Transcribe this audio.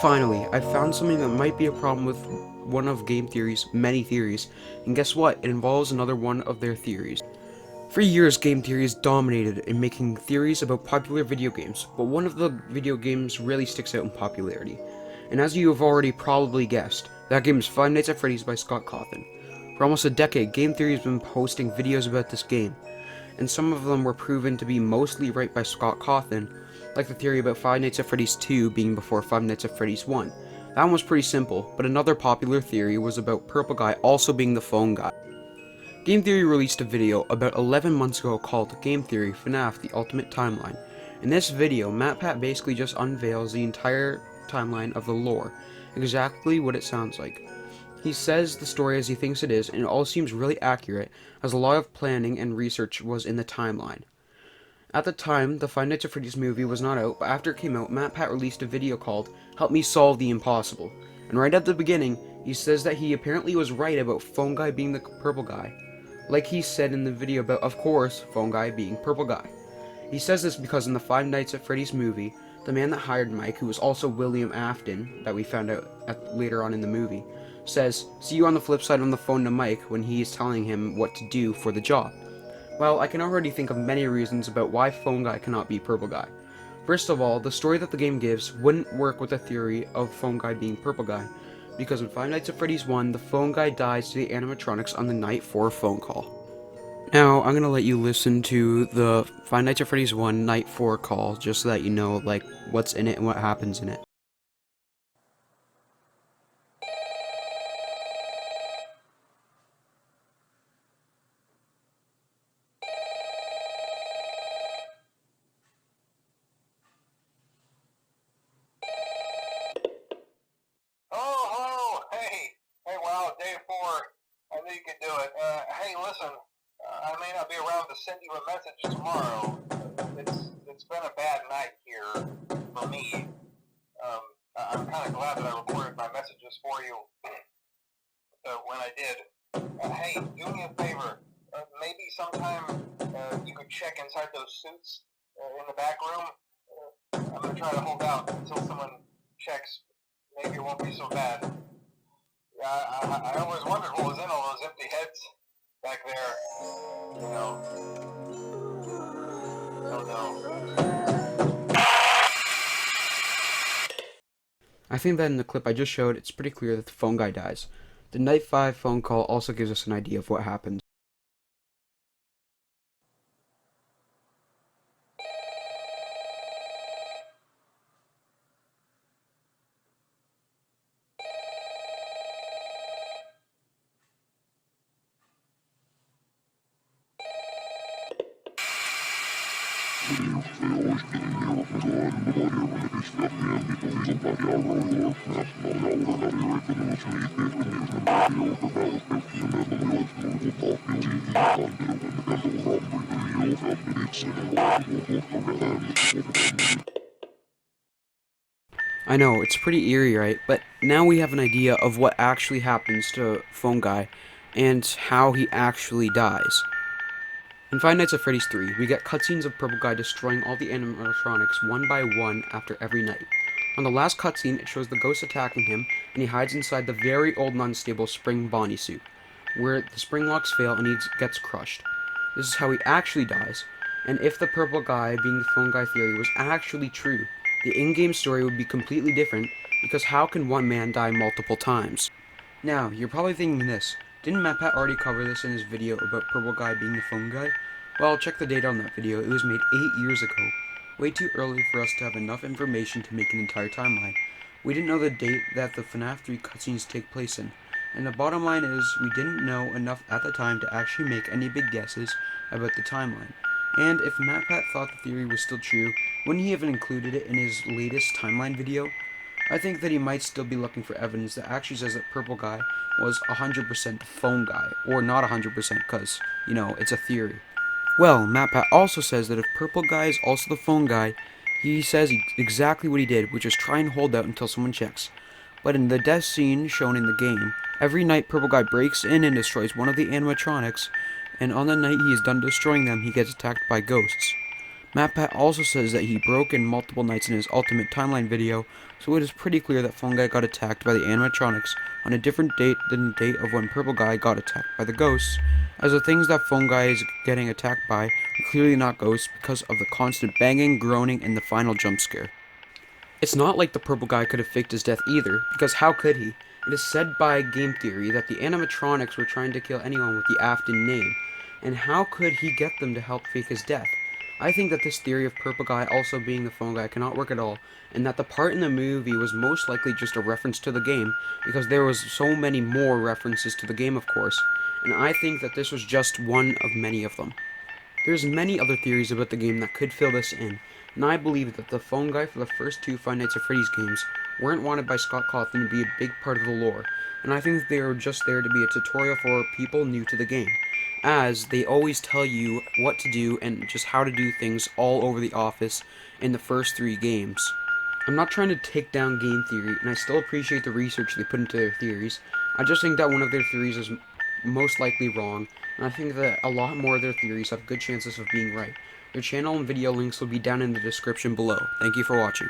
Finally, I found something that might be a problem with one of game theory's many theories, and guess what? It involves another one of their theories. For years, game theory has dominated in making theories about popular video games, but one of the video games really sticks out in popularity. And as you have already probably guessed, that game is Five Nights at Freddy's by Scott Cawthon. For almost a decade, game theory has been posting videos about this game, and some of them were proven to be mostly right by Scott Cawthon, like the theory about Five Nights at Freddy's 2 being before Five Nights at Freddy's 1. That one was pretty simple, but another popular theory was about Purple Guy also being the phone guy. Game Theory released a video about 11 months ago called Game Theory FNaF The Ultimate Timeline. In this video, MatPat basically just unveils the entire timeline of the lore, exactly what it sounds like. He says the story as he thinks it is, and it all seems really accurate, as a lot of planning and research was in the timeline. At the time, the Five Nights at Freddy's movie was not out, but after it came out, MatPat released a video called Help Me Solve the Impossible. And right at the beginning, he says that he apparently was right about Phone Guy being the purple guy. Like he said in the video about, of course, Phone Guy being Purple Guy. He says this because in the Five Nights at Freddy's movie, the man that hired Mike, who was also William Afton, that we found out later on in the movie, says, "See you on the flip side on the phone to Mike," when he is telling him what to do for the job. Well, I can already think of many reasons about why Phone Guy cannot be Purple Guy. First of all, the story that the game gives wouldn't work with the theory of Phone Guy being Purple Guy, because in Five Nights at Freddy's 1, the phone guy dies to the animatronics on the night for a phone call. Now, I'm gonna let you listen to the Five Nights at Freddy's 1 Night 4 call, just so that you know, like, what's in it and what happens in it. Oh, hello. Hey, wow, day 4. I knew you could do it. Hey, listen, I may not be around to send you a message tomorrow. It's been a bad night here for me. I'm kind of glad that I recorded my messages for you when I did. Hey, do me a favor. Maybe sometime you could check inside those suits in the back room. I'm going to try to hold out until someone checks. Maybe it won't be so bad. Yeah, I always wondered what was in all those empty heads back there. You know. Oh no. I think that in the clip I just showed, it's pretty clear that the phone guy dies. The Night 5 phone call also gives us an idea of what happens. I know, it's pretty eerie, right? But now we have an idea of what actually happens to Phone Guy and how he actually dies. In Five Nights at Freddy's 3, we get cutscenes of Purple Guy destroying all the animatronics one by one after every night. On the last cutscene, it shows the ghost attacking him, and he hides inside the very old and unstable Spring Bonnie suit, where the spring locks fail and he gets crushed. This is how he actually dies, and if the Purple Guy being the Phone Guy theory was actually true, the in-game story would be completely different, because how can one man die multiple times? Now, you're probably thinking this, didn't MatPat already cover this in his video about Purple Guy being the phone guy? Well, check the date on that video, it was made 8 years ago. Way too early for us to have enough information to make an entire timeline. We didn't know the date that the FNaF 3 cutscenes take place in. And the bottom line is, we didn't know enough at the time to actually make any big guesses about the timeline. And if MatPat thought the theory was still true, wouldn't he have included it in his latest timeline video? I think that he might still be looking for evidence that actually says that Purple Guy was 100% the phone guy, or not 100% because, you know, it's a theory. Well, MatPat also says that if Purple Guy is also the phone guy, he says exactly what he did, which is try and hold out until someone checks. But in the death scene shown in the game, every night Purple Guy breaks in and destroys one of the animatronics, and on the night he is done destroying them, he gets attacked by ghosts. MatPat also says that he broke in multiple nights in his Ultimate Timeline video, so it is pretty clear that Phone Guy got attacked by the animatronics on a different date than the date of when Purple Guy got attacked by the ghosts, as the things that Phone Guy is getting attacked by are clearly not ghosts because of the constant banging, groaning, and the final jump scare. It's not like the Purple Guy could have faked his death either, because how could he? It is said by Game Theory that the animatronics were trying to kill anyone with the Afton name, and how could he get them to help fake his death? I think that this theory of Purple Guy also being the Phone Guy cannot work at all, and that the part in the movie was most likely just a reference to the game, because there was so many more references to the game, of course, and I think that this was just one of many of them. There's many other theories about the game that could fill this in, and I believe that the Phone Guy for the first two Five Nights at Freddy's games weren't wanted by Scott Cawthon to be a big part of the lore, and I think that they were just there to be a tutorial for people new to the game, as they always tell you what to do and just how to do things all over the office in the first three games. I'm not trying to take down game theory, and I still appreciate the research they put into their theories. I just think that one of their theories is most likely wrong, and I think that a lot more of their theories have good chances of being right. Their channel and video links will be down in the description below. Thank you for watching.